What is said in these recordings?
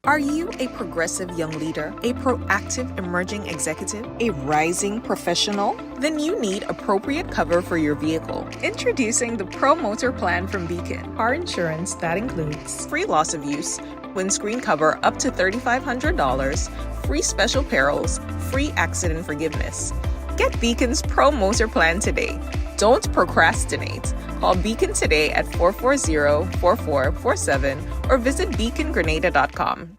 Are you a progressive young leader, a proactive emerging executive, a rising professional? Then you need appropriate cover for your vehicle. Introducing the Pro Motor Plan from Beacon. Car insurance that includes free loss of use, windscreen cover up to $3,500, free special perils, free accident forgiveness. Get Beacon's Pro Motor Plan today. Don't procrastinate. Call Beacon today at 440-4447 or visit beacongrenada.com.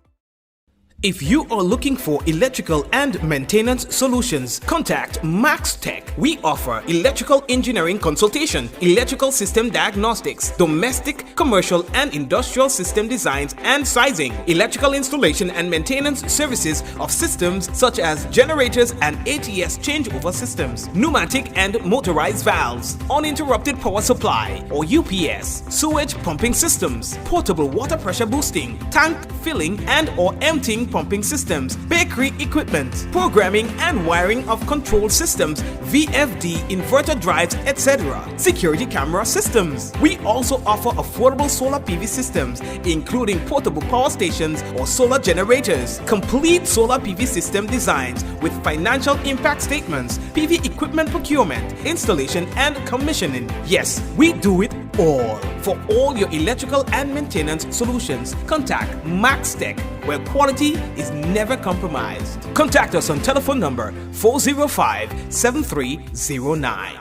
If you are looking for electrical and maintenance solutions, contact Max Tech. We offer electrical engineering consultation, electrical system diagnostics, domestic, commercial, and industrial system designs and sizing, electrical installation and maintenance services of systems such as generators and ATS changeover systems, pneumatic and motorized valves, uninterrupted power supply or UPS, sewage pumping systems, portable water pressure boosting, tank filling and or emptying pumping systems, bakery equipment, programming and wiring of control systems, VFD, inverter drives, etc. Security camera systems. We also offer affordable solar PV systems, including portable power stations or solar generators, complete solar PV system designs with financial impact statements, PV equipment procurement, installation and commissioning. Yes, we do it all. For all your electrical and maintenance solutions, contact Max Tech, where quality is never compromised. Contact us on telephone number 405-7309.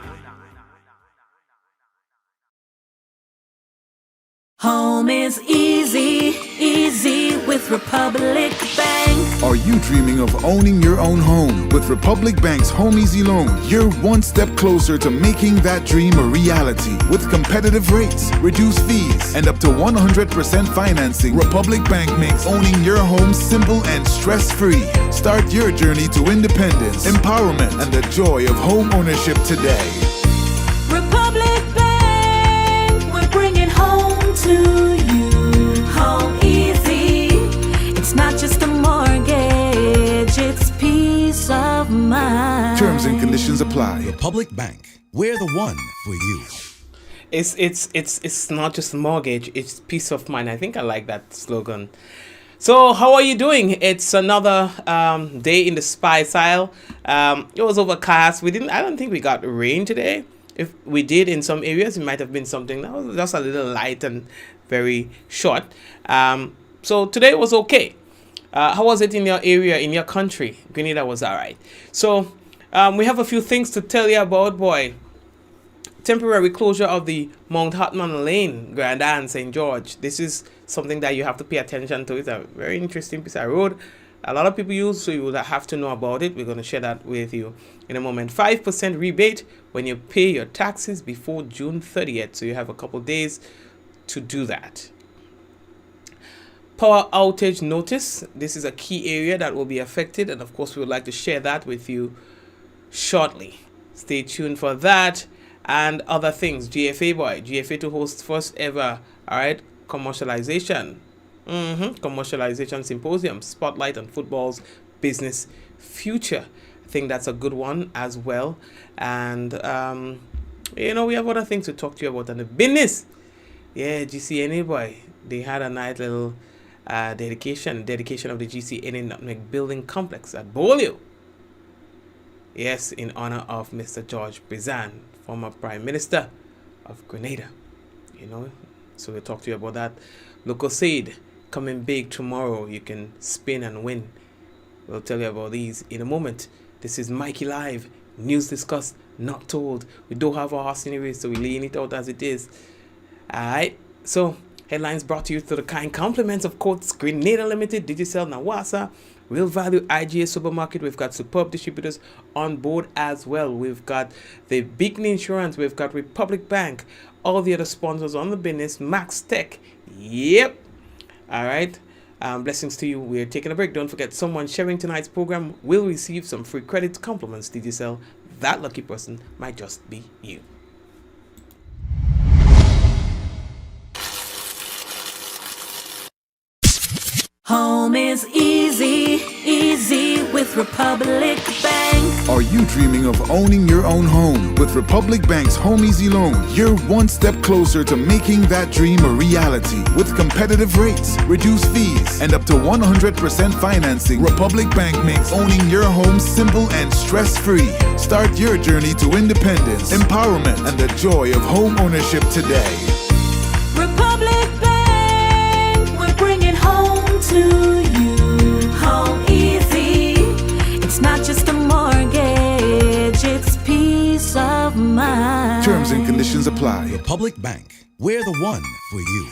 Home is easy, easy with Republic Bank. Are you dreaming of owning your own home? With Republic Bank's Home Easy Loan, you're one step closer to making that dream a reality. With competitive rates, reduced fees, and up to 100% financing, Republic Bank makes owning your home simple and stress-free. Start your journey to independence, empowerment, and the joy of home ownership today. Republic Bank, we're bringing home to you. Home easy. It's not just a mortgage, it's peace of mind. Terms and conditions apply. Republic Bank, we're the one for you. It's not just a mortgage, it's peace of mind. I think I like that slogan. So how are you doing? It's another day in the spice aisle. It was overcast. I don't think we got rain today. If we did in some areas, it might have been something that was just a little light and very short. So today was okay. How was it in your area, in your country? Grenada was all right. So we have a few things to tell you about, boy. Temporary closure of the Mount Hartman Lane, Grand Anne, St. George. This is something that you have to pay attention to. It's a very interesting piece of road. A lot of people use, so you will have to know about it. We're going to share that with you in a moment. 5% rebate when you pay your taxes before June 30th. So you have a couple days to do that. Power outage notice. This is a key area that will be affected. And of course, we would like to share that with you shortly. Stay tuned for that and other things. GFA boy. GFA to host first ever, commercialization. Commercialization symposium, spotlight on football's business future. I think that's a good one as well. And we have other things to talk to you about on the business. Yeah, GCNA boy, they had a nice little dedication of the GCNA Nutmeg Building Complex at Bolio. Yes, in honor of Mr. George Bizan, former Prime Minister of Grenada. So we'll talk to you about that. Local Seed coming big tomorrow. You can spin and win. We'll tell you about these in a moment. This is Mikey Live. News discussed, not told. We don't have our horse anyway, so we're laying it out as it is. Alright. So headlines brought to you through the kind compliments of Courts Grenada Limited, Digicel Nawasa, Real Value IGA Supermarket. We've got superb distributors on board as well. We've got the Beacon Insurance. We've got Republic Bank. All the other sponsors on the business. Max Tech. Yep. All right. Blessings to you. We're taking a break. Don't forget, someone sharing tonight's program will receive some free credit compliments. Digicel. That lucky person might just be you. Home is easy, easy with Republic Bank. Are you dreaming of owning your own home? With Republic Bank's Home Easy Loan, you're one step closer to making that dream a reality. With competitive rates, reduced fees, and up to 100% financing, Republic Bank makes owning your home simple and stress-free. Start your journey to independence, empowerment, and the joy of home ownership today. Republic Bank, we're bringing home to you. Home easy. It's not just a mortgage, it's peace of mind. Terms and conditions apply. Republic Bank. We're the one for you.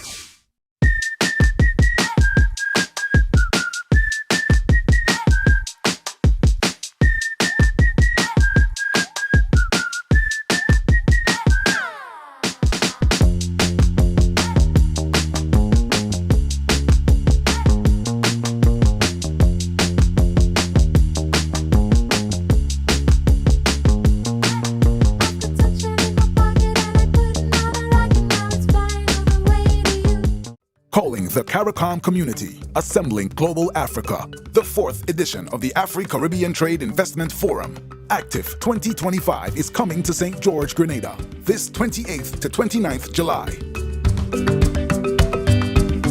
Calling the CARICOM community, assembling Global Africa, the 4th edition of the Afri-Caribbean Trade Investment Forum. Active 2025 is coming to St. George, Grenada, this 28th to 29th July.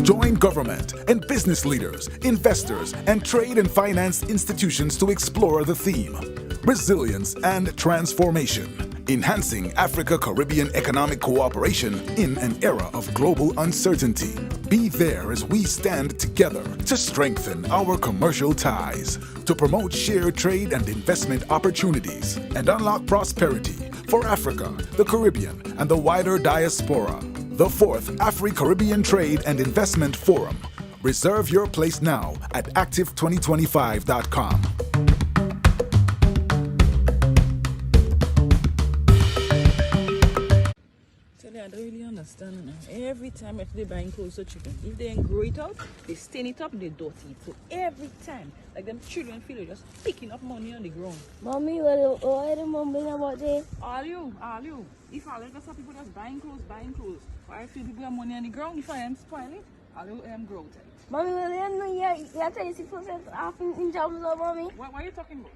Join government and business leaders, investors, and trade and finance institutions to explore the theme, resilience and transformation. Enhancing Africa-Caribbean economic cooperation in an era of global uncertainty. Be there as we stand together to strengthen our commercial ties, to promote shared trade and investment opportunities, and unlock prosperity for Africa, the Caribbean, and the wider diaspora. The 4th Afri-Caribbean Trade and Investment Forum. Reserve your place now at active2025.com. I don't really understand now. Every time if they buying clothes for chicken, if they ain't grow it up, they stain it up, they dirty it. So every time, like them children feel just picking up money on the ground. Mommy, what are the mumbling about this? All you. If all of us are people just buying clothes. Why feel people have money on the ground? If I am spoiling it, all you am grow it. Mommy, well, you're 26% off in jobs, mommy. What are you talking about?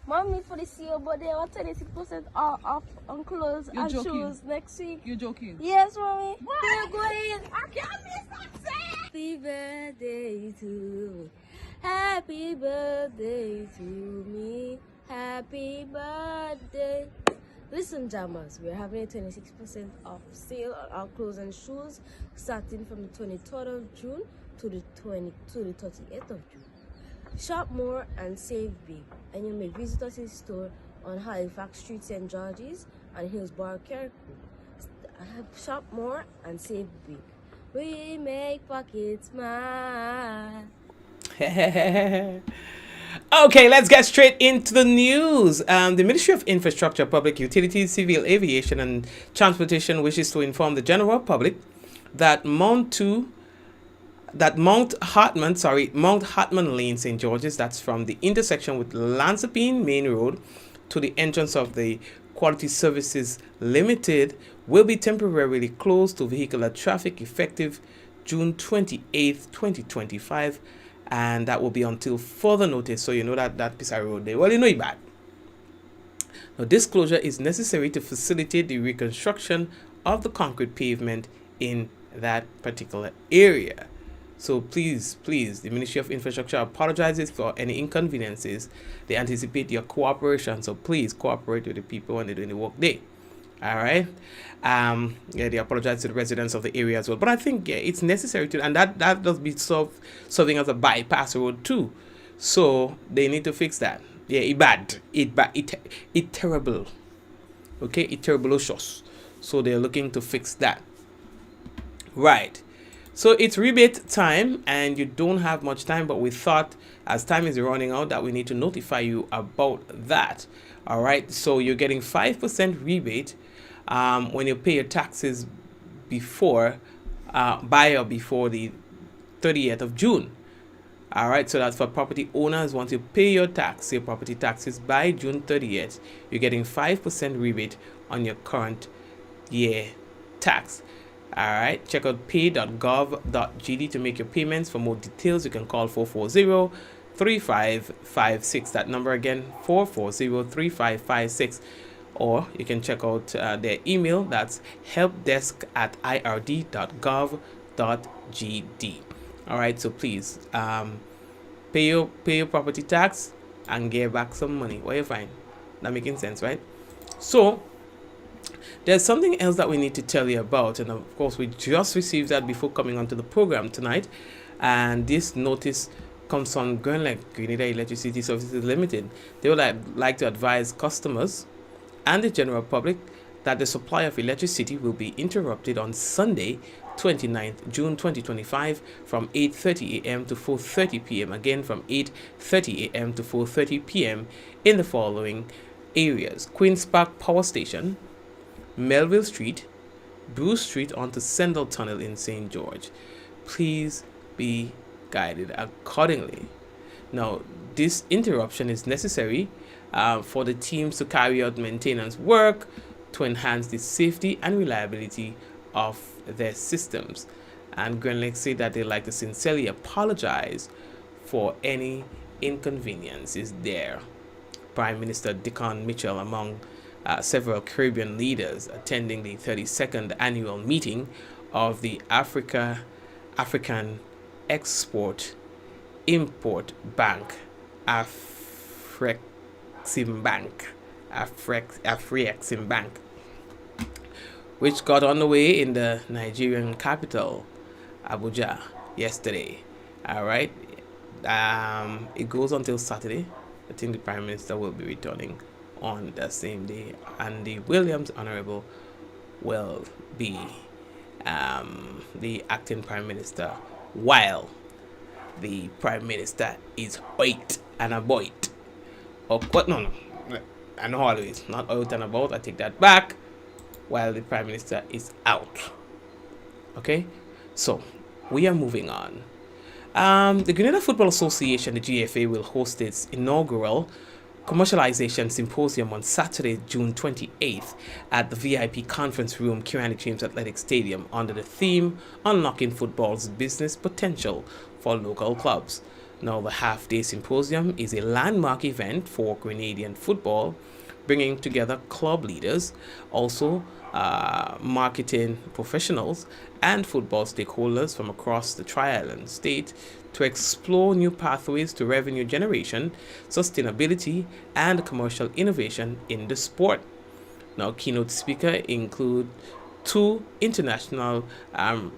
Mommy, for this year, but they are 26% off on clothes You're and joking. shoes next week. You're joking. Yes, mommy. What? They're going. I can't miss that. Happy birthday to me. Happy birthday to me. Happy birthday. Listen, jammers, we're having a 26% off sale on our clothes and shoes starting from the 23rd of June to the 38th of June. Shop more and save big, and you may visit us in store on Halifax Street, St. George's, and Hillsborough, Carrickwood. Shop more and save big. We make pockets smile. Okay, let's get straight into the news. The Ministry of Infrastructure, Public Utilities, Civil Aviation and Transportation wishes to inform the general public that Mount Hartman Lane, St. George's, that's from the intersection with Lansapine Main Road to the entrance of the Quality Services Limited, will be temporarily closed to vehicular traffic effective June 28th, 2025. And that will be until further notice. So you know that piece of road there. Well, you know it bad. Now, this closure is necessary to facilitate the reconstruction of the concrete pavement in that particular area. So please, the Ministry of Infrastructure apologizes for any inconveniences. They anticipate your cooperation. So please cooperate with the people when they're doing the work there. All right. They apologize to the residents of the area as well. But I think it's necessary to, and that does be serving as a bypass road too. So they need to fix that. Yeah, it terrible. Okay, it terrible-ocious. So they're looking to fix that. Right. So it's rebate time, and you don't have much time, but we thought as time is running out that we need to notify you about that. All right. So you're getting 5% rebate when you pay your taxes by or before the 30th of June. All right, so that's for property owners. Once you pay your property taxes by June 30th, you're getting 5% rebate on your current year tax. All right, check out pay.gov.gd to make your payments. For more details, you can call 440 3556. That number again, 440-3556. Or you can check out their email. That's helpdesk@ird.gov.gd. All right, so please pay your property tax and get back some money. What you find? That making sense, right? So there's something else that we need to tell you about, and of course we just received that before coming onto the program tonight. And this notice comes from Grenada Electricity Services Limited. They would like to advise customers and the general public that the supply of electricity will be interrupted on Sunday, 29th June 2025 from 8:30 a.m. to 4:30 p.m. Again, from 8:30 a.m. to 4:30 p.m. in the following areas: Queen's Park Power Station, Melville Street, Bruce Street onto Sendal Tunnel in St. George. Please be guided accordingly. Now, this interruption is necessary for the teams to carry out maintenance work to enhance the safety and reliability of their systems. And Grenlec say that they'd like to sincerely apologize for any inconveniences there. Prime Minister Dickon Mitchell, among several Caribbean leaders attending the 32nd annual meeting of the African Export Import Bank, Afrexim Bank, which got underway in the Nigerian capital, Abuja, yesterday. All right. It goes until Saturday. I think the Prime Minister will be returning on the same day, and the Williams Honorable will be the acting Prime Minister, while the Prime Minister is out and about. Or what? No. I know always not out and about. I take that back. While the Prime Minister is out. Okay, so we are moving on. The Grenada Football Association, the GFA, will host its inaugural commercialization symposium on Saturday, June 28th at the VIP conference room, Kirani James Athletic Stadium, under the theme Unlocking Football's Business Potential for Local Clubs. Now, the half-day symposium is a landmark event for Grenadian football, bringing together club leaders, also marketing professionals, and football stakeholders from across the Tri-Island state to explore new pathways to revenue generation, sustainability, and commercial innovation in the sport. Now, keynote speakers include two international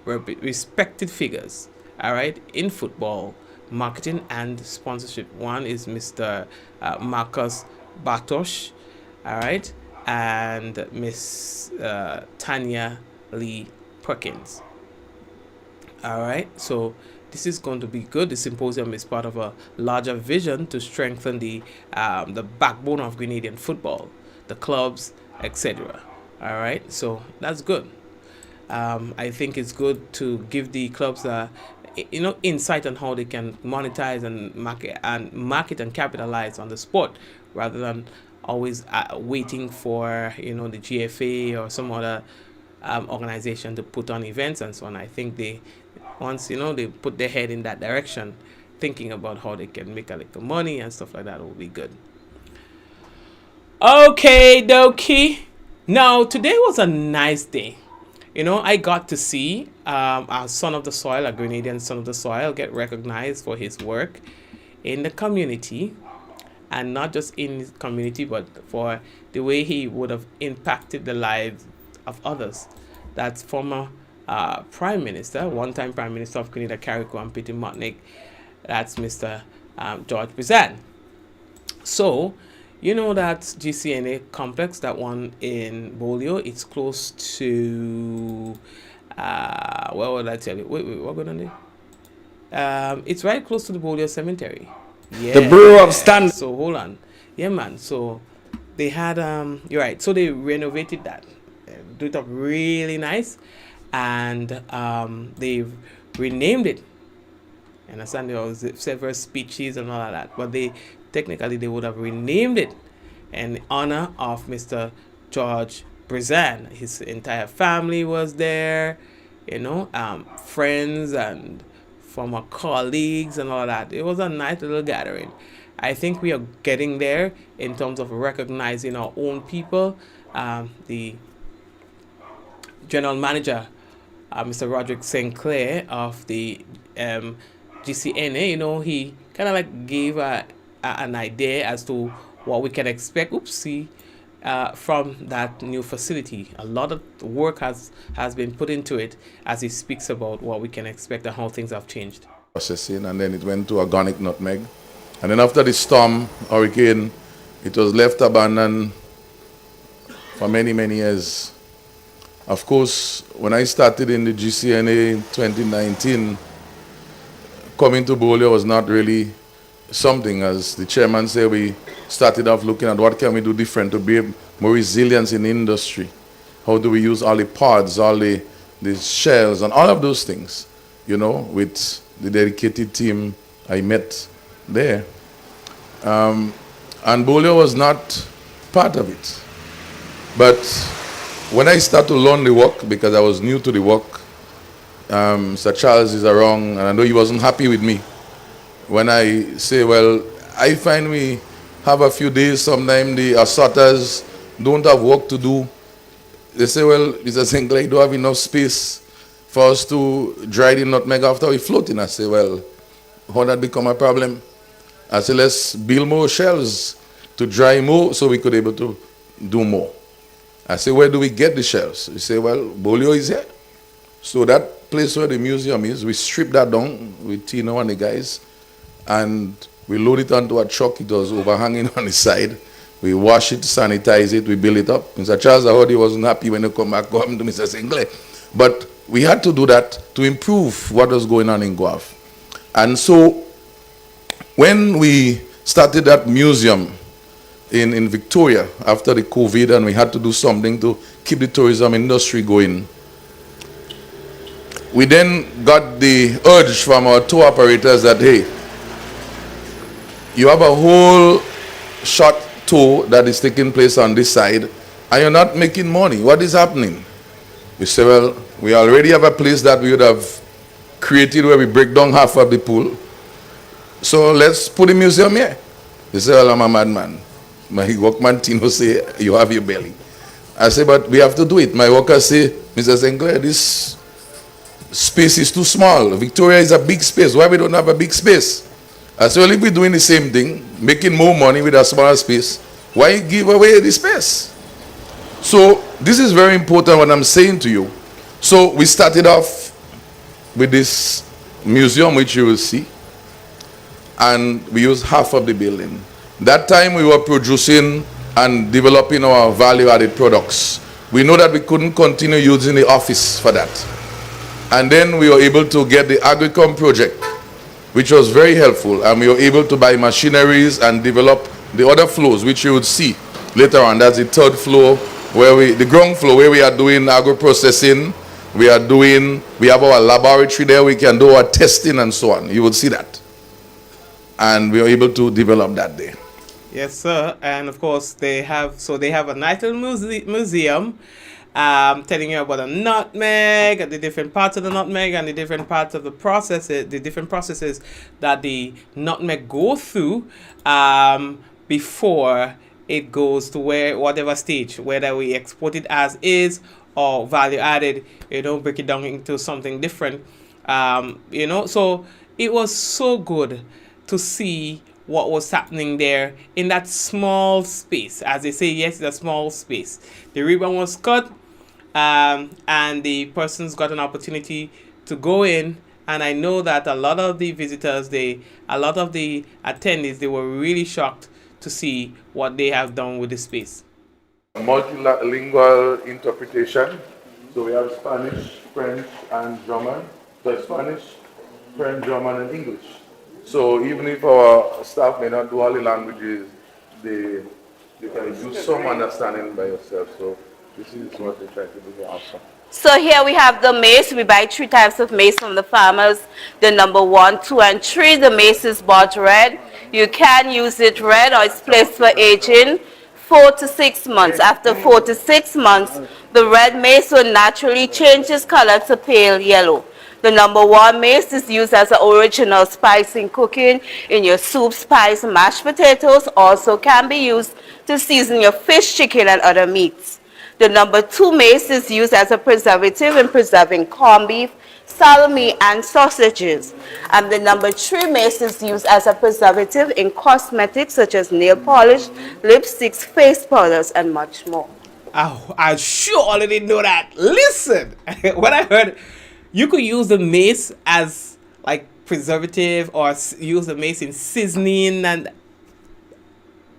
respected figures, all right, in football marketing and sponsorship. One is Mr. Marcus Bartosz, all right, and Miss Tanya Lee Perkins. All right, so this is going to be good. The symposium is part of a larger vision to strengthen the backbone of Grenadian football, the clubs, etc. All right, so that's good. I think it's good to give the clubs insight on how they can monetize and market and capitalize on the sport, rather than always waiting for the GFA or some other organization to put on events and so on. I think once they put their head in that direction, thinking about how they can make a little money and stuff like that, will be good. Okay, dokie. Now, today was a nice day. I got to see our son of the soil, a Grenadian son of the soil, get recognized for his work in the community, and not just in his community, but for the way he would have impacted the lives of others. That's former Prime Minister, one-time Prime Minister of Grenada, Carriacou and Petit Martinique. That's Mr. George Brizan. So, that GCNA complex, that one in Bolio, it's close to, what would I tell you? Wait, what going on there? It's right close to the Bolio Cemetery. Yeah. The Bureau of Stand. So, hold on. Yeah, man. So, they had, you're right. So, they renovated that. Do it up really nice. And they've renamed it. I understand there was several speeches and all of that. But technically they would have renamed it in honor of Mr. George Brizan. His entire family was there, friends and our colleagues and all that. It was a nice little gathering. I think we are getting there in terms of recognizing our own people. The general manager, Mr. Roderick Sinclair of the GCNA, you know, he kind of like gave an idea as to what we can expect. From that new facility. A lot of work has been put into it as he speaks about what we can expect and how things have changed. Processing, and then it went to organic nutmeg. And then after the storm, hurricane, it was left abandoned for many, many years. Of course, when I started in the GCNA in 2019, coming to Bolio was not really something. As the chairman said, we started off looking at what can we do different to be more resilient in the industry. How do we use all the pods, all the shells, and all of those things, you know, with the dedicated team I met there. And Bolio was not part of it. But when I started to learn the work, because I was new to the work, Sir Charles is around, and I know he wasn't happy with me. When I say, well, I find we have a few days, sometimes the assorters don't have work to do. They say, well, Mr. Sinclair, you don't have enough space for us to dry the nutmeg after we floating. I say, well, how that become a problem? I say, let's build more shelves to dry more so we could be able to do more. I say, where do we get the shelves? He say, well, Bolio is here. So that place where the museum is, we stripped that down with Tino and the guys, and we load it onto a truck. It was overhanging on the side. We wash it, sanitize it, we build it up. Mr. Charles, I heard he wasn't happy when he come back home to Mr. Sinclair. But we had to do that to improve what was going on in Guelph. And so when we started that museum in Victoria after the COVID, and we had to do something to keep the tourism industry going, we then got the urge from our tour operators that, hey, you have a whole short tour that is taking place on this side, and you're not making money. What is happening? We say, well, we already have a place that we would have created where we break down half of the pool. So let's put a museum here. They say, well, I'm a madman. My workman Tino say, you have your belly. I say, but we have to do it. My workers say, Mr. Sinclair, this space is too small. Victoria is a big space. Why we don't have a big space? I say, well, if we're doing the same thing, making more money with a smaller space, why give away the space? So this is very important what I'm saying to you. So we started off with this museum, which you will see, and we used half of the building. That time we were producing and developing our value-added products. We know that we couldn't continue using the office for that. And then we were able to get the Agricom project, which was very helpful, and we were able to buy machineries and develop the other floors, which you would see later on. That's the third floor, the ground floor, where we are doing agro-processing. We have our laboratory there, we can do our testing and so on. You will see that. And we were able to develop that there. Yes, sir. And of course, they have a nice little museum telling you about the nutmeg, the different parts of the nutmeg, and the different parts of the different processes that the nutmeg go through before it goes to whatever stage, whether we export it as is or value added, break it down into something different. So it was so good to see what was happening there in that small space. As they say, yes, it's a small space. The ribbon was cut, and the persons got an opportunity to go in. And I know that a lot of the visitors, a lot of the attendees, they were really shocked to see what they have done with the space. Multilingual interpretation. So we have Spanish, French, and German. So Spanish, French, German, and English. So even if our staff may not do all the languages, they can do some understanding by yourself. So this is what they try to do here also. So here we have the maize. We buy 3 types of maize from the farmers. The number 1, 2, and 3. The maize is bought red. You can use it red, or it's placed for aging 4 to 6 months. After 4 to 6 months, the red maize will naturally change its color to pale yellow. The number 1 mace is used as an original spice in cooking, in your soup, spice, mashed potatoes. Also can be used to season your fish, chicken, and other meats. The number 2 mace is used as a preservative in preserving corned beef, salami, and sausages. And the number 3 mace is used as a preservative in cosmetics such as nail polish, lipsticks, face powders, and much more. Oh, I sure already know that. Listen, when I heard you could use the mace as like preservative or use the mace in seasoning, and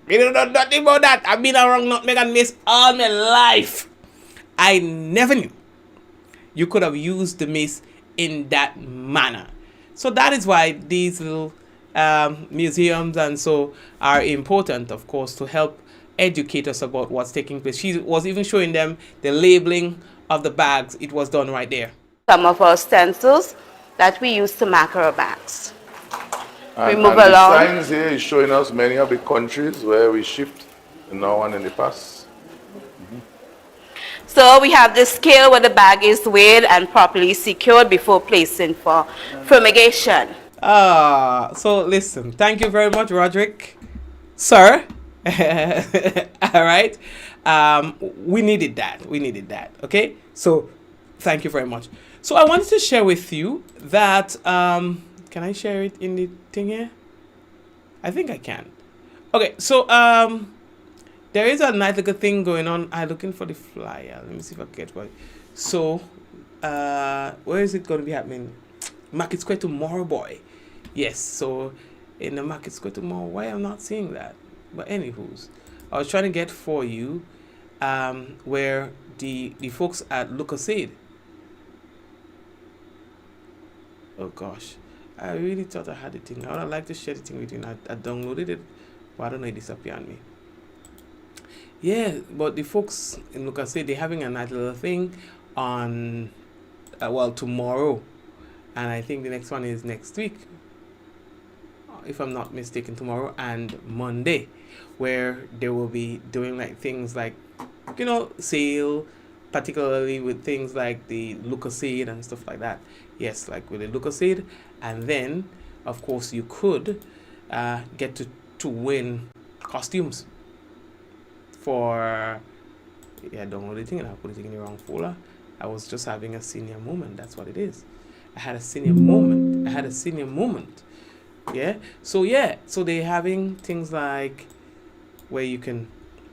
you don't know nothing about that. I've been around nutmeg and mace all my life. I never knew you could have used the mace in that manner. So that is why these little museums and so are important, of course, to help educate us about what's taking place. She was even showing them the labeling of the bags. It was done right there. Some of our stencils that we use to mark our bags. And, We move and along. the signs here is showing us many of the countries where we shipped now and in the past. So we have the scale where the bag is weighed and properly secured before placing for fumigation. So listen, thank you very much, Roderick, sir. All right. We needed that. Okay. So thank you very much. So I wanted to share with you that, can I share it in the thing here? I think I can. Okay. So, there is a nice little thing going on. I'm looking for the flyer. Let me see if I can get one. So, where is it going to be happening? Market Square tomorrow, boy. Yes. So, in the Market Square tomorrow, why I'm not seeing that? But anywho's, I was trying to get for you, where the folks at Lucas Aid. Oh gosh, I really thought I had the thing. I would have liked to share the thing with you. I downloaded it, but I don't know, it disappeared on me. Yeah, but the folks in Lucas Aid, they're having a nice little thing on, tomorrow, and I think the next one is next week, if I'm not mistaken, tomorrow and Monday, where they will be doing like things like, sale, particularly with things like the Lucasade and stuff like that. Yes, like with the Lucasade, and then of course you could get to win costumes for, don't really think I put it in the wrong folder. I was just having a senior moment. That's what it is. I had a senior moment. Yeah. So they're having things like where you can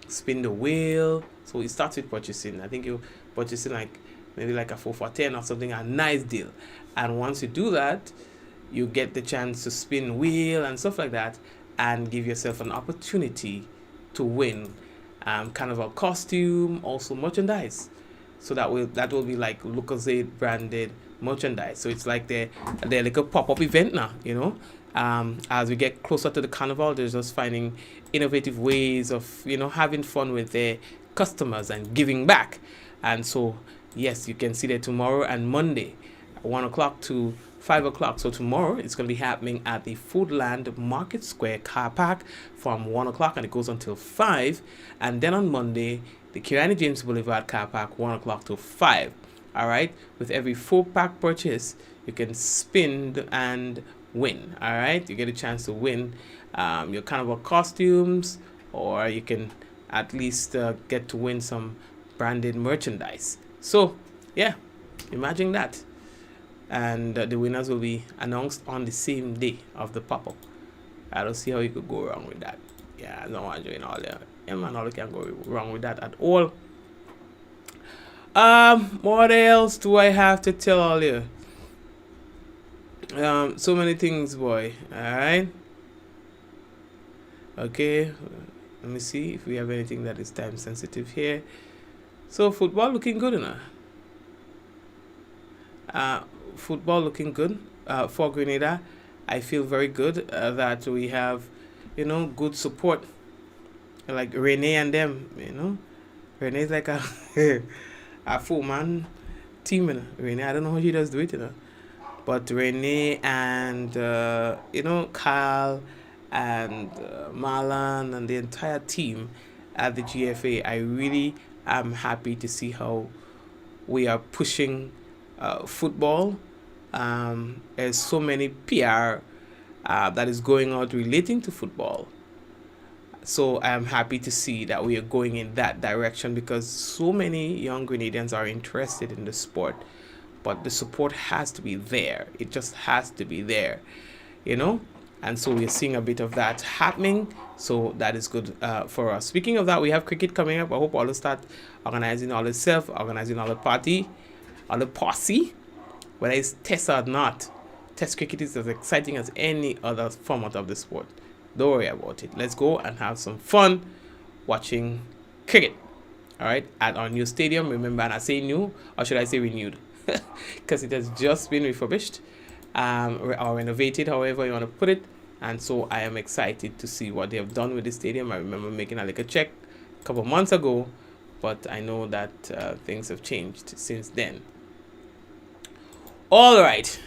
spin the wheel. So it starts with purchasing. I think you're purchasing like maybe like a 4 for 10 or something, a nice deal. And once you do that, you get the chance to spin wheel and stuff like that, and give yourself an opportunity to win kind of a costume, also merchandise. So that will be like Lucasade branded merchandise. So it's like they're like a pop-up event now, as we get closer to the carnival, they're just finding innovative ways of, having fun with their customers and giving back. And so, yes, you can see that tomorrow and Monday, 1 o'clock to 5 o'clock. So tomorrow it's going to be happening at the Foodland Market Square car park from 1 o'clock, and it goes until 5. And then on Monday, the Kirani James Boulevard car park, 1 o'clock to 5. All right. With every 4-pack purchase, you can spin and win. All right. You get a chance to win your carnival costumes, or you can at least get to win some branded merchandise. So, yeah, imagine that. And the winners will be announced on the same day of the pop-up. I don't see how you could go wrong with that. Yeah, I don't want to join all there. Yeah, man, all you can go wrong with that at all. What else do I have to tell all you? So many things, boy. Alright. Okay. Let me see if we have anything that is time sensitive here. So football looking good enough. Football looking good for Grenada. I feel very good that we have, good support. Like Renee and them, Renee's like a a 4-man team. Renee, I don't know how she does do it, but Renee and Kyle and Marlon and the entire team at the GFA, I really am happy to see how we are pushing football There's so many PR that is going out relating to football. So I'm happy to see that we are going in that direction, because so many young Grenadians are interested in the sport, but the support has to be there. It just has to be there, you know. And so we're seeing a bit of that happening. So that is good for us. Speaking of that, we have cricket coming up. I hope all will start organizing all itself, organizing all the party, all the posse, whether it's test or not. Test cricket is as exciting as any other format of the sport. Don't worry about it. Let's go and have some fun watching cricket. All right, at our new stadium. Remember, and I say new, or should I say renewed? Because it has just been refurbished or renovated, however you want to put it. And so I am excited to see what they have done with the stadium. I remember making a little check a couple of months ago, but I know that things have changed since then. All right.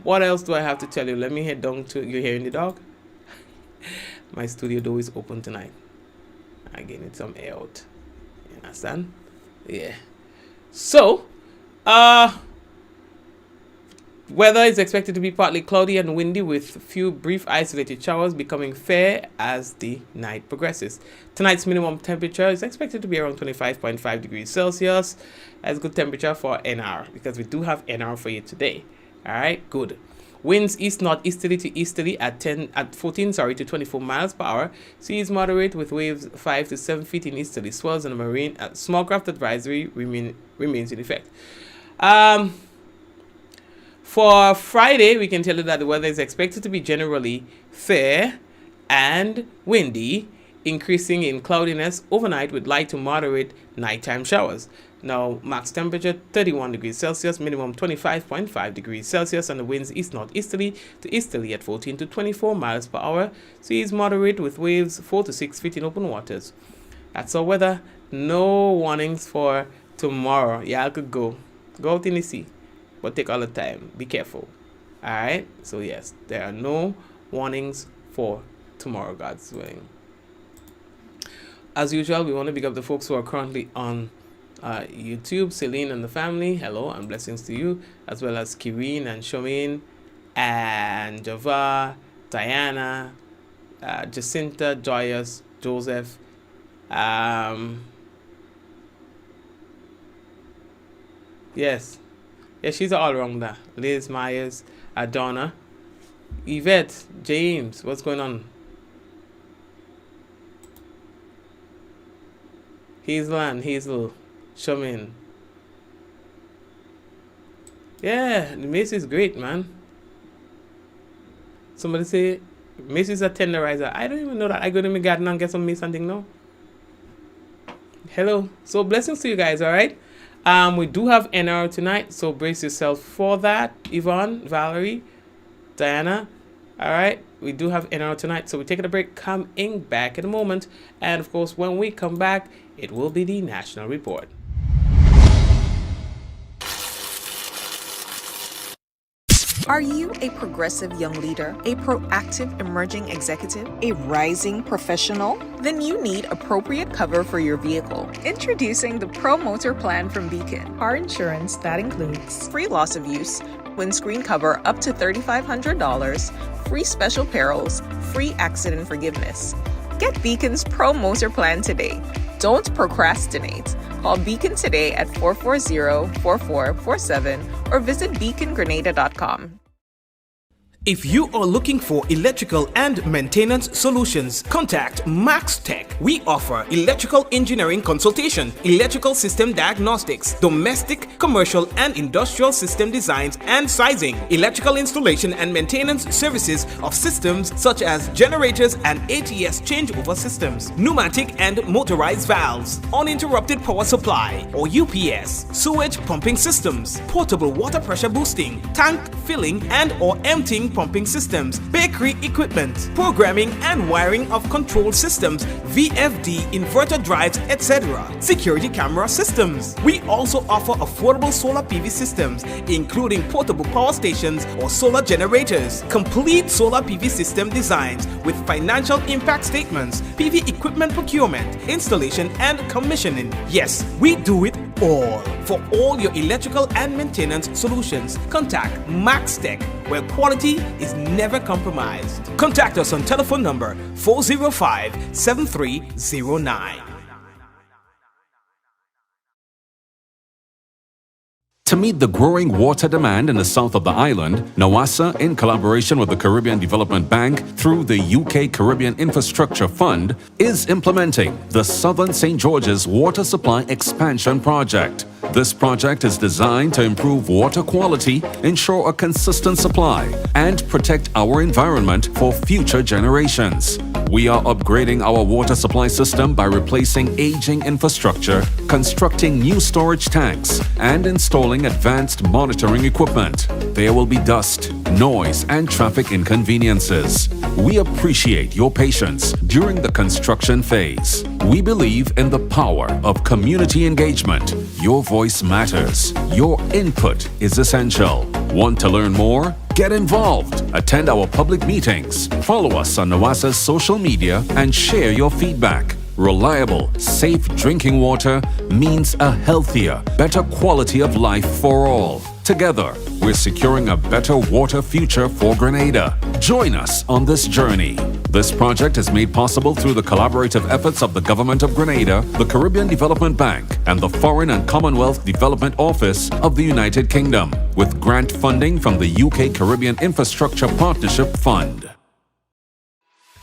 What else do I have to tell you? Let me head down to... You're hearing the dog? My studio door is open tonight. I need some air out. You understand? Yeah. So, weather is expected to be partly cloudy and windy, with a few brief isolated showers becoming fair as the night progresses. Tonight's minimum temperature is expected to be around 25.5 degrees Celsius. That's good temperature for NR, because we do have NR for you today. All right, good. Winds east-northeasterly to easterly at 14 to 24 miles per hour. Seas moderate with waves 5 to 7 feet in easterly swells, and a marine small craft advisory remains in effect. For Friday, we can tell you that the weather is expected to be generally fair and windy, increasing in cloudiness overnight with light to moderate nighttime showers. Now, max temperature 31 degrees Celsius, minimum 25.5 degrees Celsius, and the winds east-northeasterly to easterly at 14 to 24 miles per hour. Seas moderate with waves 4 to 6 feet in open waters. That's our weather. No warnings for tomorrow. Yeah, I could go out in the sea, but take all the time. Be careful. All right. So yes, there are no warnings for tomorrow, God's willing. As usual, we want to pick up the folks who are currently on YouTube. Celine and the family, hello and blessings to you, as well as Kireen and Shomin and Java, Diana, Jacinta, Joyous, Joseph, yes, she's an all-rounder. Liz Myers, Donna, Yvette, James, what's going on? Hazel, Shomin. Yeah, the mace is great, man. Somebody say mace is a tenderizer. I don't even know that. I go to my garden and get some mace and thing now. Hello. So blessings to you guys, all right? We do have NR tonight, so brace yourself for that. Yvonne, Valerie, Diana, all right? We do have NR tonight, so we're taking a break, coming back in a moment. And of course, when we come back, it will be the National Report. Are you a progressive young leader, a proactive emerging executive, a rising professional? Then you need appropriate cover for your vehicle. Introducing the Pro Motor Plan from Beacon. Car insurance that includes free loss of use, windscreen cover up to $3,500, free special perils, free accident forgiveness. Get Beacon's Pro Motor Plan today. Don't procrastinate. Call Beacon today at 440-4447 or visit beacongrenada.com. If you are looking for electrical and maintenance solutions, contact Max Tech. We offer electrical engineering consultation, electrical system diagnostics, domestic, commercial, and industrial system designs and sizing, electrical installation and maintenance services of systems such as generators and ATS changeover systems, pneumatic and motorized valves, uninterrupted power supply or UPS, sewage pumping systems, portable water pressure boosting, tank filling and or emptying pumping systems, bakery equipment, programming and wiring of control systems, VFD, inverter drives, etc., security camera systems. We also offer affordable solar PV systems, including portable power stations or solar generators, complete solar PV system designs with financial impact statements, PV equipment procurement, installation and commissioning. Yes, we do it all. For all your electrical and maintenance solutions, contact Max Tech, where quality is never compromised. Contact us on telephone number 405-7309. To meet the growing water demand in the south of the island, NAWASA, in collaboration with the Caribbean Development Bank through the UK Caribbean Infrastructure Fund, is implementing the Southern St. George's Water Supply Expansion Project. This project is designed to improve water quality, ensure a consistent supply, and protect our environment for future generations. We are upgrading our water supply system by replacing aging infrastructure, constructing new storage tanks, and installing advanced monitoring equipment. There will be dust, noise, and traffic inconveniences. We appreciate your patience during the construction phase. We believe in the power of community engagement. Your voice matters. Your input is essential. Want to learn more? Get involved. Attend our public meetings. Follow us on NAWASA's social media and share your feedback. Reliable, safe drinking water means a healthier, better quality of life for all. Together, we're securing a better water future for Grenada. Join us on this journey. This project is made possible through the collaborative efforts of the Government of Grenada, the Caribbean Development Bank, and the Foreign and Commonwealth Development Office of the United Kingdom, with grant funding from the UK Caribbean Infrastructure Partnership Fund.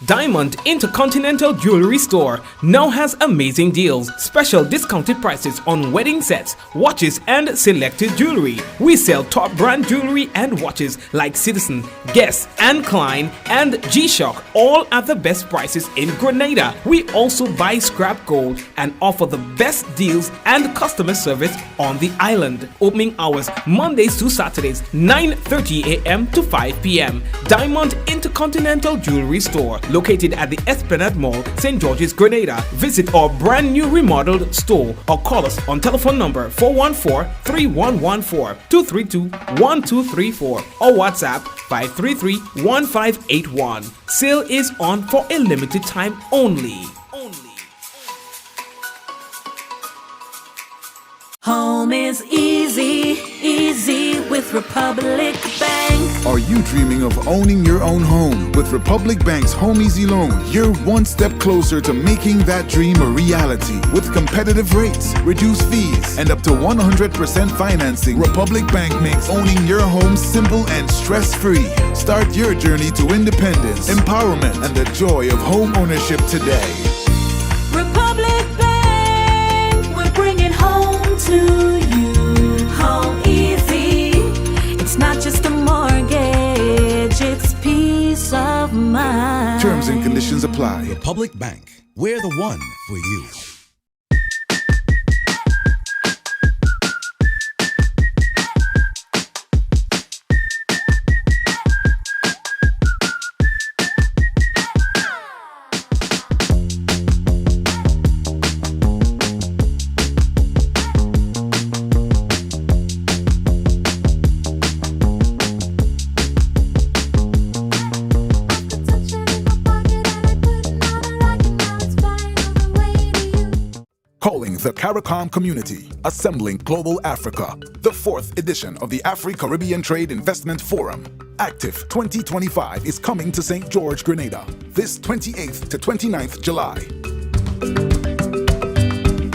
Diamond Intercontinental Jewelry Store now has amazing deals, special discounted prices on wedding sets, watches, and selected jewelry. We sell top brand jewelry and watches like Citizen, Guess, and Klein, and G-Shock, all at the best prices in Grenada. We also buy scrap gold and offer the best deals and customer service on the island. Opening hours Mondays to Saturdays, 9:30 a.m. to 5 p.m. Diamond Intercontinental Jewelry Store, located at the Esplanade Mall, St. George's, Grenada. Visit our brand new remodeled store or call us on telephone number 414-3114, 232-1234 or WhatsApp 533-1581. Sale is on for a limited time only. Home is easy, easy with Republic Bank. Are you dreaming of owning your own home? With Republic Bank's Home Easy Loan, you're one step closer to making that dream a reality. With competitive rates, reduced fees, and up to 100% financing, Republic Bank makes owning your home simple and stress-free. Start your journey to independence, empowerment, and the joy of home ownership today. Republic Bank, we're bringing home to you. Home easy. It's not just a mortgage, it's peace of mind. Terms and conditions apply. Republic Bank. We're the one for you. Calling the CARICOM community, assembling Global Africa, the 4th edition of the Afri-Caribbean Trade Investment Forum. Active 2025 is coming to St. George, Grenada, this 28th to 29th July.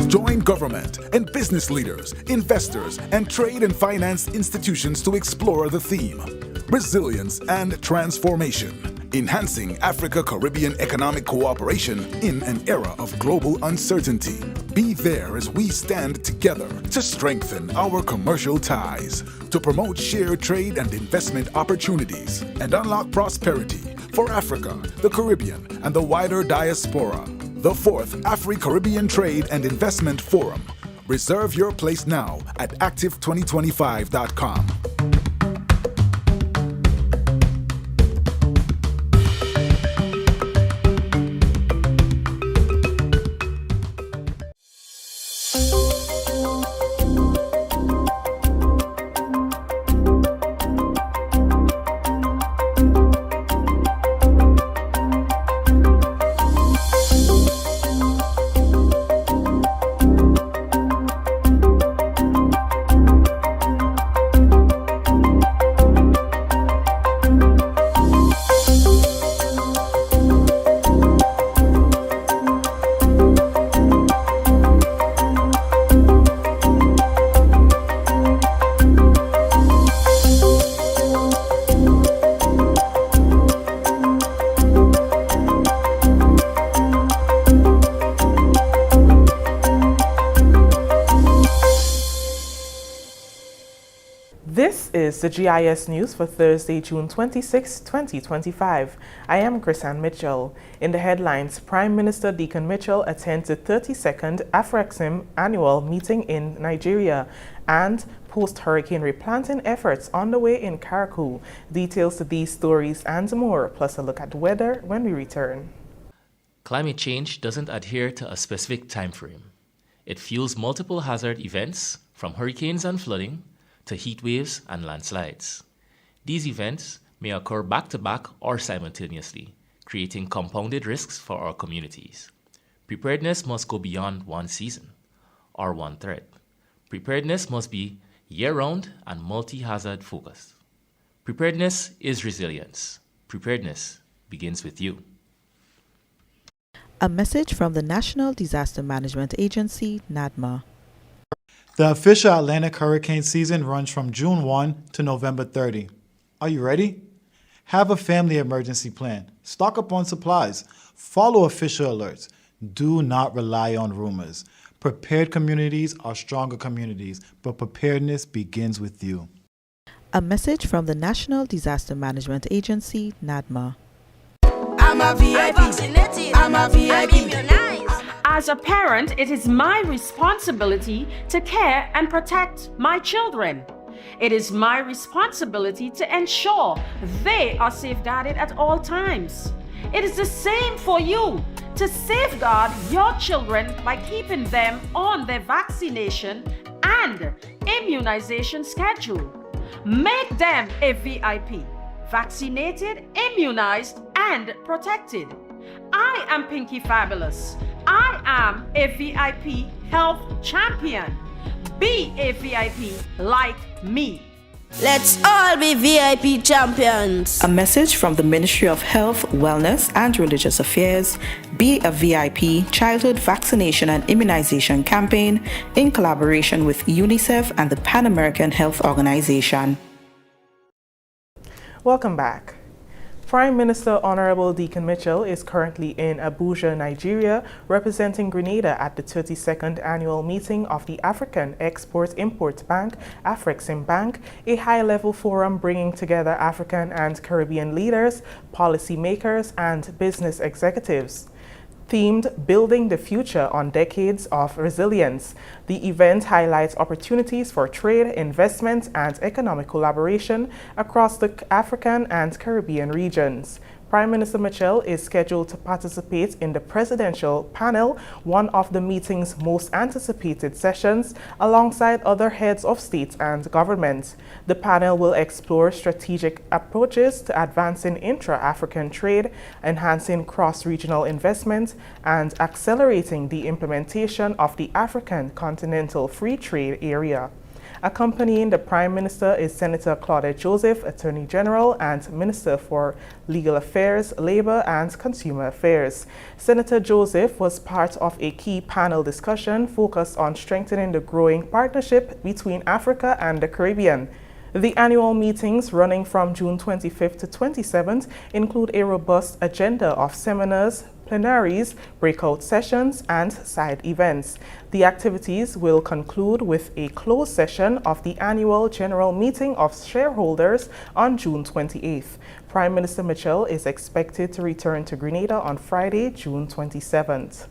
Join government and business leaders, investors, and trade and finance institutions to explore the theme, Resilience and Transformation. Enhancing Africa-Caribbean economic cooperation in an era of global uncertainty. Be there as we stand together to strengthen our commercial ties, to promote shared trade and investment opportunities, and unlock prosperity for Africa, the Caribbean, and the wider diaspora. The 4th Afri-Caribbean Trade and Investment Forum. Reserve your place now at active2025.com. is the GIS News for Thursday, June 26, 2025. I am Chrisanne Mitchell. In the headlines, Prime Minister Deacon Mitchell attends the 32nd AFREXIM annual meeting in Nigeria, and post-hurricane replanting efforts on the way in Karakou. Details to these stories and more, plus a look at weather when we return. Climate change doesn't adhere to a specific time frame. It fuels multiple hazard events, from hurricanes and flooding to heat waves and landslides. These events may occur back-to-back or simultaneously, creating compounded risks for our communities. Preparedness must go beyond one season or one threat. Preparedness must be year-round and multi-hazard focused. Preparedness is resilience. Preparedness begins with you. A message from the National Disaster Management Agency, NADMA. The official Atlantic hurricane season runs from June 1 to November 30. Are you ready? Have a family emergency plan. Stock up on supplies. Follow official alerts. Do not rely on rumors. Prepared communities are stronger communities, but preparedness begins with you. A message from the National Disaster Management Agency, NADMA. I'm a VIP. I'm a VIP. As a parent, it is my responsibility to care and protect my children. It is my responsibility to ensure they are safeguarded at all times. It is the same for you, to safeguard your children by keeping them on their vaccination and immunization schedule. Make them a VIP, vaccinated, immunized, and protected. I am Pinky Fabulous. I am a VIP health champion. Be a VIP like me. Let's all be VIP champions. A message from the Ministry of Health, Wellness and Religious Affairs, Be a VIP Childhood Vaccination and Immunization Campaign in collaboration with UNICEF and the Pan American Health Organization. Welcome back. Prime Minister Honorable Deacon Mitchell is currently in Abuja, Nigeria, representing Grenada at the 32nd annual meeting of the African Export-Import Bank, AFREXIM Bank, a high-level forum bringing together African and Caribbean leaders, policymakers, and business executives. Themed Building the Future on Decades of Resilience. The event highlights opportunities for trade, investment, and economic collaboration across the African and Caribbean regions. Prime Minister Mitchell is scheduled to participate in the presidential panel, one of the meeting's most anticipated sessions, alongside other heads of state and government. The panel will explore strategic approaches to advancing intra-African trade, enhancing cross-regional investment, and accelerating the implementation of the African Continental Free Trade Area. Accompanying the Prime Minister is Senator Claudette Joseph, Attorney General and Minister for Legal Affairs, Labor and Consumer Affairs. Senator Joseph was part of a key panel discussion focused on strengthening the growing partnership between Africa and the Caribbean. The annual meetings, running from June 25th to 27th, include a robust agenda of seminars, plenaries, breakout sessions, and side events. The activities will conclude with a closed session of the annual general meeting of shareholders on June 28th. Prime Minister Mitchell is expected to return to Grenada on Friday, June 27th.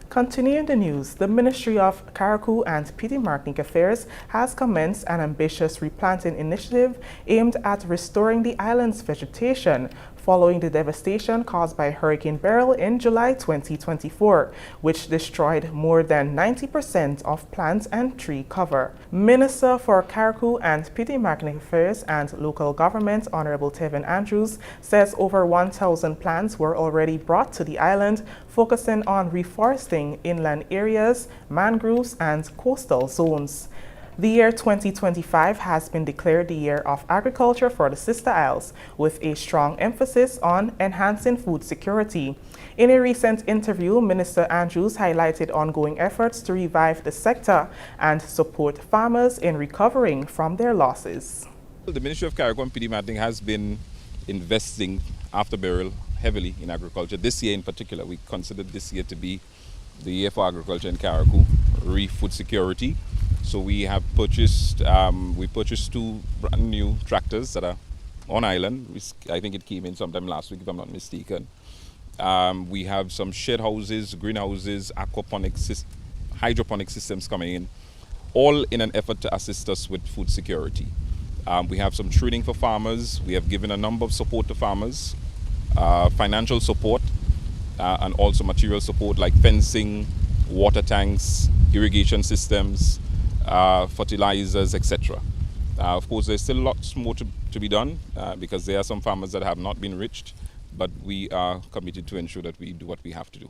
Continuing the news, the Ministry of Karakou and Petite Martinique Affairs has commenced an ambitious replanting initiative aimed at restoring the island's vegetation following the devastation caused by Hurricane Beryl in July 2024, which destroyed more than 90% of plant and tree cover. Minister for Karakou and Petite Martinique Affairs and Local Government, Honorable Tevin Andrews, says over 1,000 plants were already brought to the island, focusing on reforesting inland areas, mangroves, and coastal zones. The year 2025 has been declared the year of agriculture for the Sister Isles, with a strong emphasis on enhancing food security. In a recent interview, Minister Andrews highlighted ongoing efforts to revive the sector and support farmers in recovering from their losses. The Ministry of Karakou and Petite Martinique has been investing after Beryl heavily in agriculture. This year in particular, we considered this year to be the year for agriculture in Karakou, food security, So we have purchased, two brand new tractors that are on island. I think it came in sometime last week, if I'm not mistaken. We have some shed houses, greenhouses, hydroponic systems coming in, all in an effort to assist us with food security. We have some training for farmers. We have given a number of support to farmers, financial support, and also material support like fencing, water tanks, irrigation systems, fertilizers, etc. Of course, there's still lots more to be done because there are some farmers that have not been reached, but we are committed to ensure that we do what we have to do.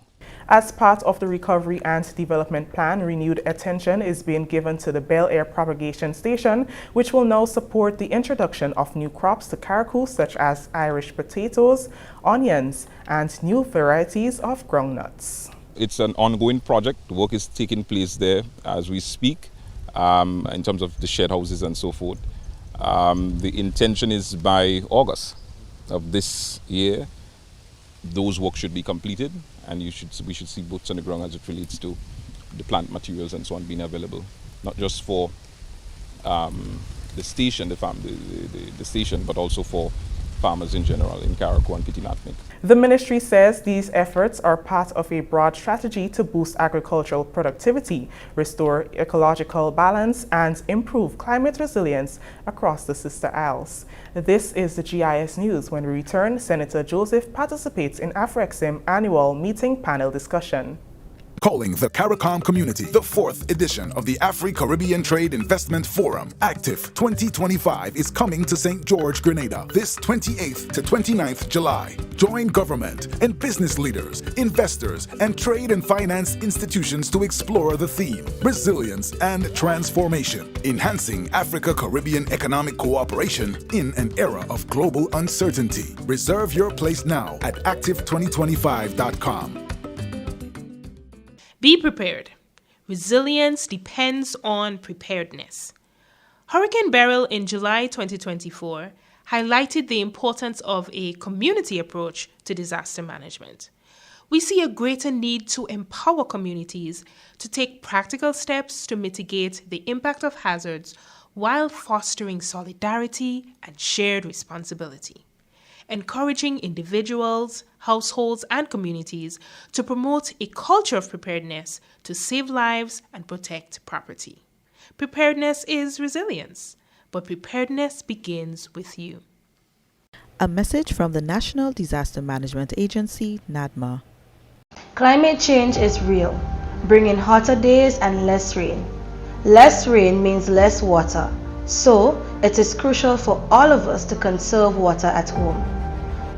As part of the Recovery and Development Plan, renewed attention is being given to the Bel Air Propagation Station, which will now support the introduction of new crops to Carriacou, such as Irish potatoes, onions, and new varieties of groundnuts. It's an ongoing project. The work is taking place there as we speak, in terms of the shed houses and so forth. The intention is by August of this year, those work should be completed, and we should see boots on the ground as it relates to the plant materials and so on being available, not just for the station, the station, but also for farmers in general in Carriacou and Petit-Martinique. The ministry says these efforts are part of a broad strategy to boost agricultural productivity, restore ecological balance, and improve climate resilience across the Sister Isles. This is the GIS News. When we return, Senator Joseph participates in AfroExim annual meeting panel discussion. Calling the CARICOM community, the 4th edition of the Afri-Caribbean Trade Investment Forum, Active 2025, is coming to St. George, Grenada, this 28th to 29th July. Join government and business leaders, investors, and trade and finance institutions to explore the theme, resilience and transformation, enhancing Africa-Caribbean economic cooperation in an era of global uncertainty. Reserve your place now at active2025.com. Be prepared. Resilience depends on preparedness. Hurricane Beryl in July 2024 highlighted the importance of a community approach to disaster management. We see a greater need to empower communities to take practical steps to mitigate the impact of hazards while fostering solidarity and shared responsibility, encouraging individuals, households, and communities to promote a culture of preparedness to save lives and protect property. Preparedness is resilience, but preparedness begins with you. A message from the National Disaster Management Agency, NADMA. Climate change is real, bringing hotter days and less rain. Less rain means less water, so it is crucial for all of us to conserve water at home.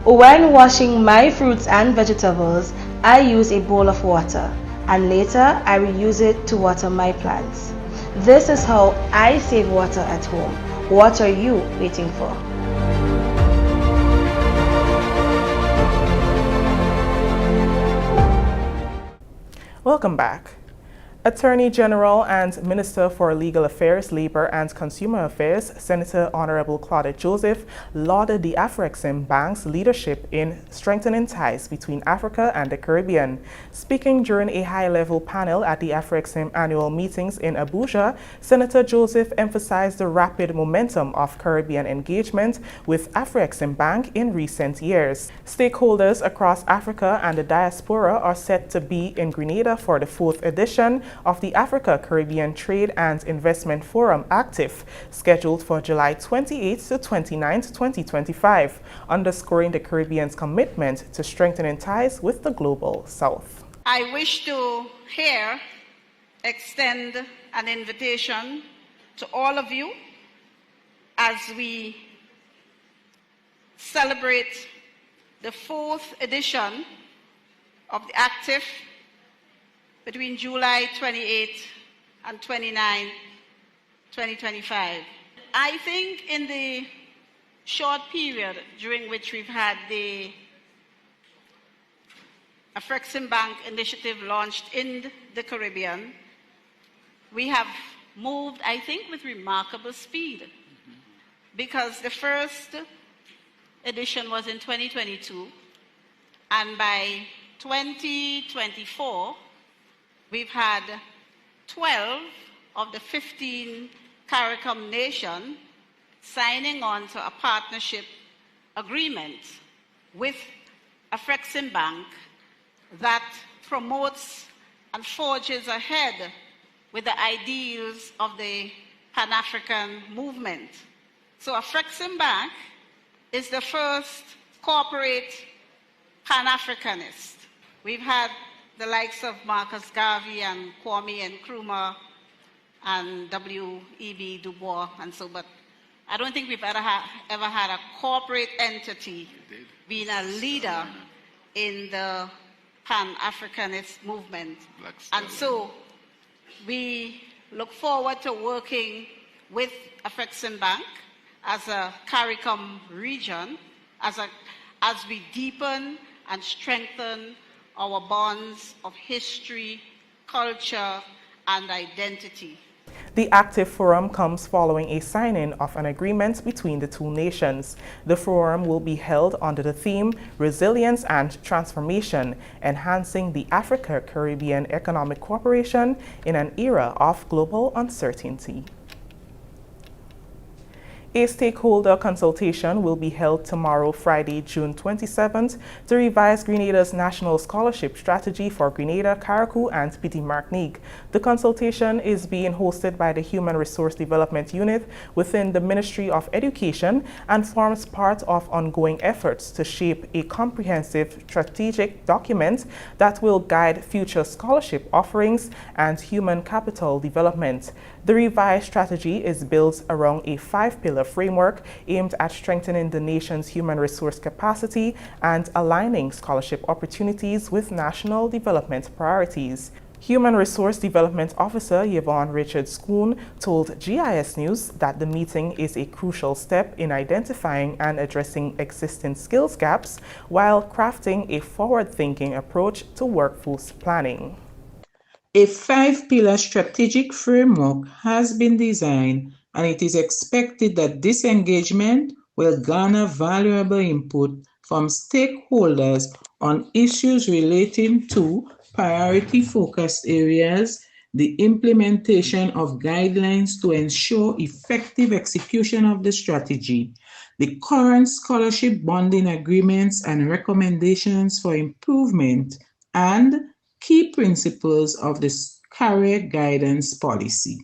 When washing my fruits and vegetables, I use a bowl of water, and later I reuse it to water my plants. This is how I save water at home. What are you waiting for? Welcome back. Attorney General and Minister for Legal Affairs, Labor and Consumer Affairs, Senator Honorable Claudette Joseph, lauded the AfroExim Bank's leadership in strengthening ties between Africa and the Caribbean. Speaking during a high-level panel at the AfroExim annual meetings in Abuja, Senator Joseph emphasized the rapid momentum of Caribbean engagement with AfroExim Bank in recent years. Stakeholders across Africa and the diaspora are set to be in Grenada for the 4th edition of the Africa-Caribbean Trade and Investment Forum, Active, scheduled for July 28 to 29, 2025, underscoring the Caribbean's commitment to strengthening ties with the global South. I wish to here extend an invitation to all of you as we celebrate the 4th edition of the Active between July 28 and 29, 2025. I think in the short period during which we've had the AfroExim Bank initiative launched in the Caribbean, we have moved, I think, with remarkable speed. Because the first edition was in 2022, and by 2024, we've had 12 of the 15 CARICOM nations signing on to a partnership agreement with Afreximbank that promotes and forges ahead with the ideals of the Pan-African movement. So Afreximbank is the first corporate Pan-Africanist. We've had the likes of Marcus Garvey and Kwame Nkrumah and W.E.B. Du Bois and so, but I don't think we've ever had a corporate entity being a leader in the Pan-Africanist movement. And so we look forward to working with Afreximbank as a CARICOM region as we deepen and strengthen our bonds of history, culture, and identity. The active forum comes following a signing of an agreement between the two nations. The forum will be held under the theme Resilience and Transformation, Enhancing the Africa-Caribbean Economic Cooperation in an Era of Global Uncertainty. A stakeholder consultation will be held tomorrow, Friday, June 27th, to revise Grenada's national scholarship strategy for Grenada, Carriacou, and Petite Martinique. The consultation is being hosted by the Human Resource Development Unit within the Ministry of Education and forms part of ongoing efforts to shape a comprehensive strategic document that will guide future scholarship offerings and human capital development. The revised strategy is built around a 5-pillar framework aimed at strengthening the nation's human resource capacity and aligning scholarship opportunities with national development priorities. Human Resource Development Officer Yvonne Richards-Schoon told GIS News that the meeting is a crucial step in identifying and addressing existing skills gaps while crafting a forward-thinking approach to workforce planning. A 5-pillar strategic framework has been designed, and it is expected that this engagement will garner valuable input from stakeholders on issues relating to priority focused areas, the implementation of guidelines to ensure effective execution of the strategy, the current scholarship bonding agreements and recommendations for improvement, and key principles of the career guidance policy.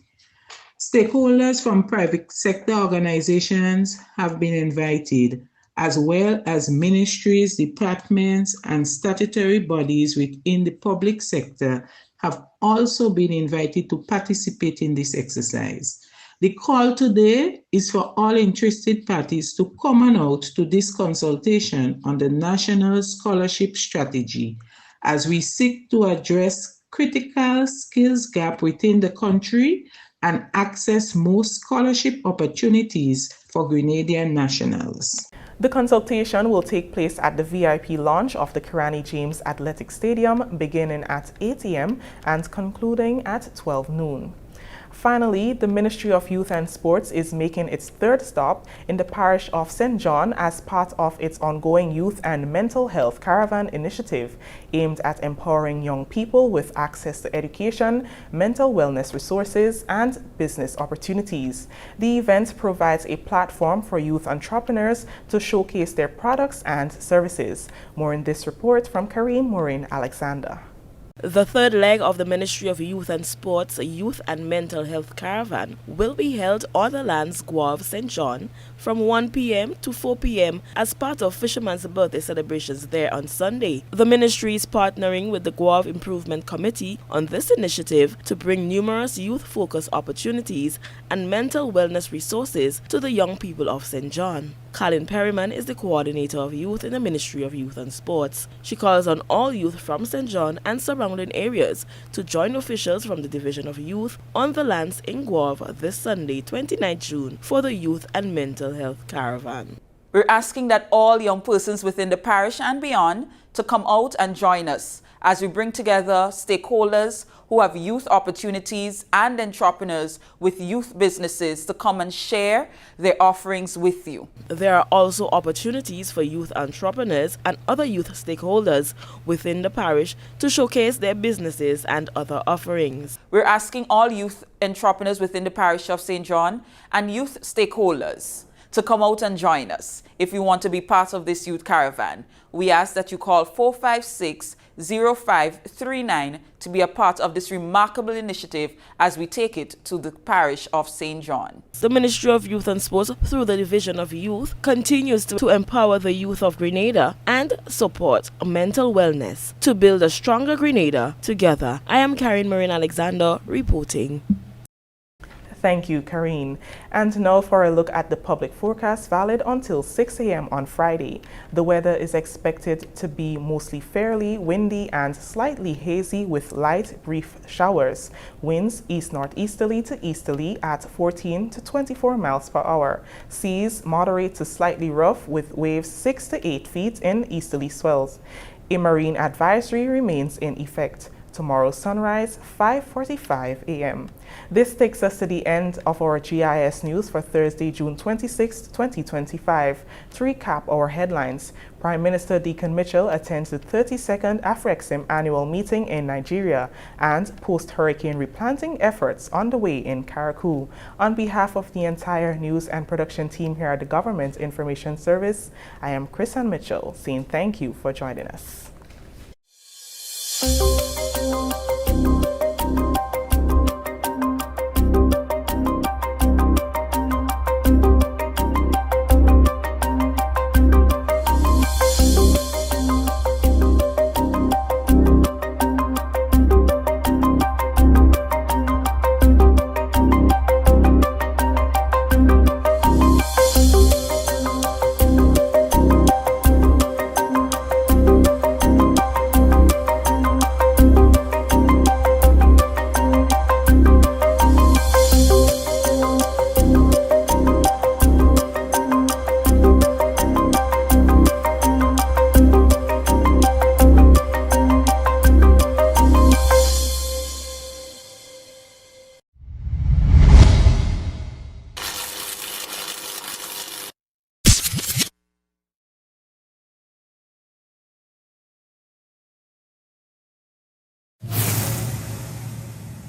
Stakeholders from private sector organizations have been invited, as well as ministries, departments, and statutory bodies within the public sector have also been invited to participate in this exercise. The call today is for all interested parties to come on out to this consultation on the National Scholarship Strategy, as we seek to address critical skills gap within the country and access more scholarship opportunities for Grenadian nationals. The consultation will take place at the VIP launch of the Kirani James Athletic Stadium beginning at 8 a.m. and concluding at 12 noon. Finally, the Ministry of Youth and Sports is making its third stop in the parish of St. John as part of its ongoing Youth and Mental Health Caravan initiative, aimed at empowering young people with access to education, mental wellness resources, and business opportunities. The event provides a platform for youth entrepreneurs to showcase their products and services. More in this report from Kareem Maureen Alexander. The third leg of the Ministry of Youth and Sports Youth and Mental Health Caravan will be held on the lands Guave St. John from 1 p.m. to 4 p.m. as part of Fisherman's birthday celebrations there on Sunday. The ministry is partnering with the Guave Improvement Committee on this initiative to bring numerous youth-focused opportunities and mental wellness resources to the young people of St. John. Colin Perryman is the coordinator of youth in the Ministry of Youth and Sports. She calls on all youth from St. John and surrounding areas to join officials from the Division of Youth on the lands in Guave this Sunday, 29 June, for the Youth and Mental Health Caravan. We're asking that all young persons within the parish and beyond to come out and join us as we bring together stakeholders who have youth opportunities and entrepreneurs with youth businesses to come and share their offerings with you. There are also opportunities for youth entrepreneurs and other youth stakeholders within the parish to showcase their businesses and other offerings. We're asking all youth entrepreneurs within the parish of St. John and youth stakeholders to come out and join us if you want to be part of this youth caravan. We ask that you call 456-0539 to be a part of this remarkable initiative as we take it to the parish of St. John. The Ministry of Youth and Sports, through the Division of Youth, continues to empower the youth of Grenada and support mental wellness to build a stronger Grenada together. I am Karen Marin Alexander reporting. Thank you, Karine. And now for a look at the public forecast valid until 6 a.m. on Friday. The weather is expected to be mostly fairly windy and slightly hazy with light, brief showers. Winds east-northeasterly to easterly at 14 to 24 miles per hour. Seas moderate to slightly rough with waves 6 to 8 feet in easterly swells. A marine advisory remains in effect. Tomorrow's sunrise, 5:45 a.m. This takes us to the end of our GIS news for Thursday, June 26, 2025. To recap our headlines, Prime Minister Deacon Mitchell attends the 32nd AFREXIM annual meeting in Nigeria and post-hurricane replanting efforts underway in Karakou. On behalf of the entire news and production team here at the Government Information Service, I am Chris Mitchell, saying thank you for joining us.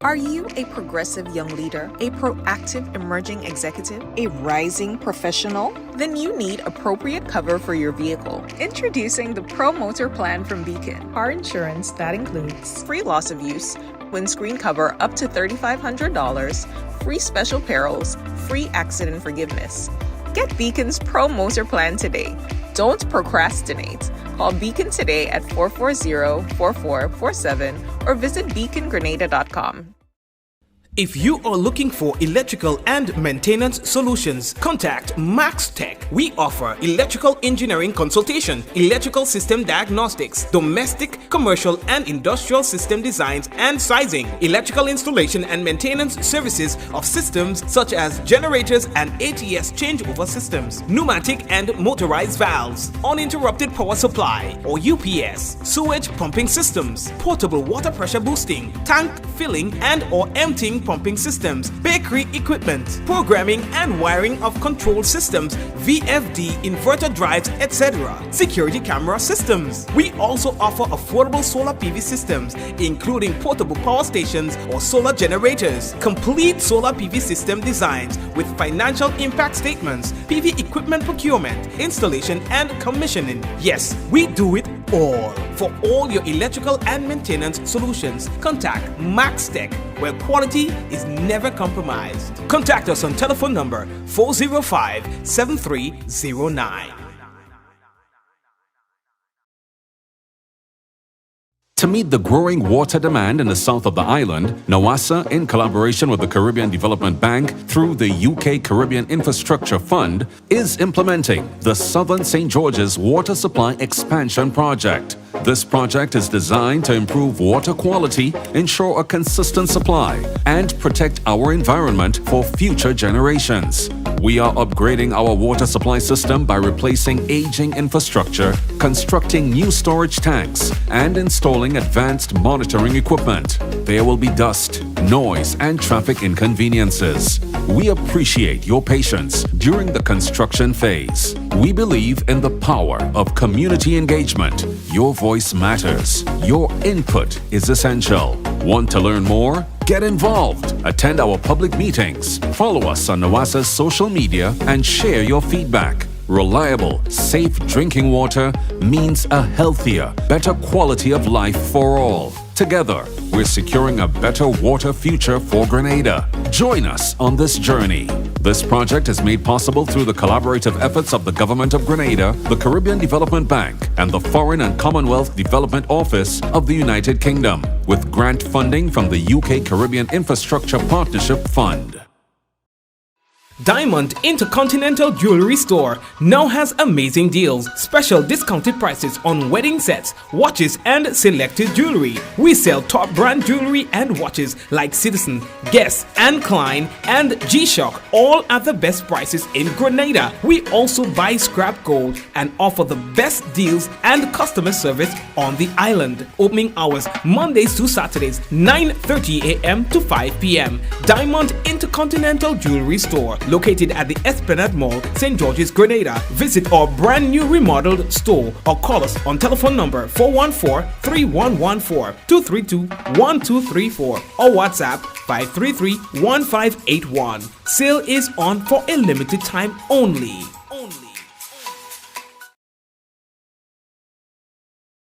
Are you a progressive young leader, a proactive emerging executive, a rising professional? Then you need appropriate cover for your vehicle. Introducing the Pro Motor Plan from Beacon. Car insurance that includes free loss of use, windscreen cover up to $3,500, free special perils, free accident forgiveness. Get Beacon's Pro Motor Plan today. Don't procrastinate. Call Beacon today at 440-4447 or visit beacongrenada.com. If you are looking for electrical and maintenance solutions, contact Max Tech. We offer electrical engineering consultation, electrical system diagnostics, domestic, commercial, and industrial system designs and sizing, electrical installation and maintenance services of systems such as generators and ATS changeover systems, pneumatic and motorized valves, uninterrupted power supply or UPS, sewage pumping systems, portable water pressure boosting, tank filling and or emptying pumping systems, bakery equipment, programming and wiring of control systems, VFD, inverter drives, etc., security camera systems. We also offer affordable solar PV systems, including portable power stations or solar generators, complete solar PV system designs with financial impact statements, PV equipment procurement, installation and commissioning. Yes, we do it all. For all your electrical and maintenance solutions, contact Max Tech, where quality is never compromised. Contact us on telephone number 405-7309. To meet the growing water demand in the south of the island, NOASA, in collaboration with the Caribbean Development Bank through the UK Caribbean Infrastructure Fund, is implementing the Southern St. George's Water Supply Expansion Project. This project is designed to improve water quality, ensure a consistent supply, and protect our environment for future generations. We are upgrading our water supply system by replacing aging infrastructure, constructing new storage tanks, and installing advanced monitoring equipment. There will be dust, noise, and traffic inconveniences. We appreciate your patience during the construction phase. We believe in the power of community engagement. Your voice matters. Your input is essential. Want to learn more? Get involved. Attend our public meetings. Follow us on NWASA's social media and share your feedback. Reliable, safe drinking water means a healthier, better quality of life for all. Together, we're securing a better water future for Grenada. Join us on this journey. This project is made possible through the collaborative efforts of the Government of Grenada, the Caribbean Development Bank, and the Foreign and Commonwealth Development Office of the United Kingdom, with grant funding from the UK Caribbean Infrastructure Partnership Fund. Diamond Intercontinental Jewelry Store now has amazing deals, special discounted prices on wedding sets, watches, and selected jewelry. We sell top brand jewelry and watches like Citizen, Guess, and Klein, and G-Shock, all at the best prices in Grenada. We also buy scrap gold and offer the best deals and customer service on the island. Opening hours Mondays to Saturdays, 9:30 a.m. to 5 p.m. Diamond Intercontinental Jewelry Store, located at the Esplanade Mall, St. George's, Grenada. Visit our brand new remodeled store or call us on telephone number 414-3114, 232-1234 or WhatsApp 533-1581. Sale is on for a limited time only.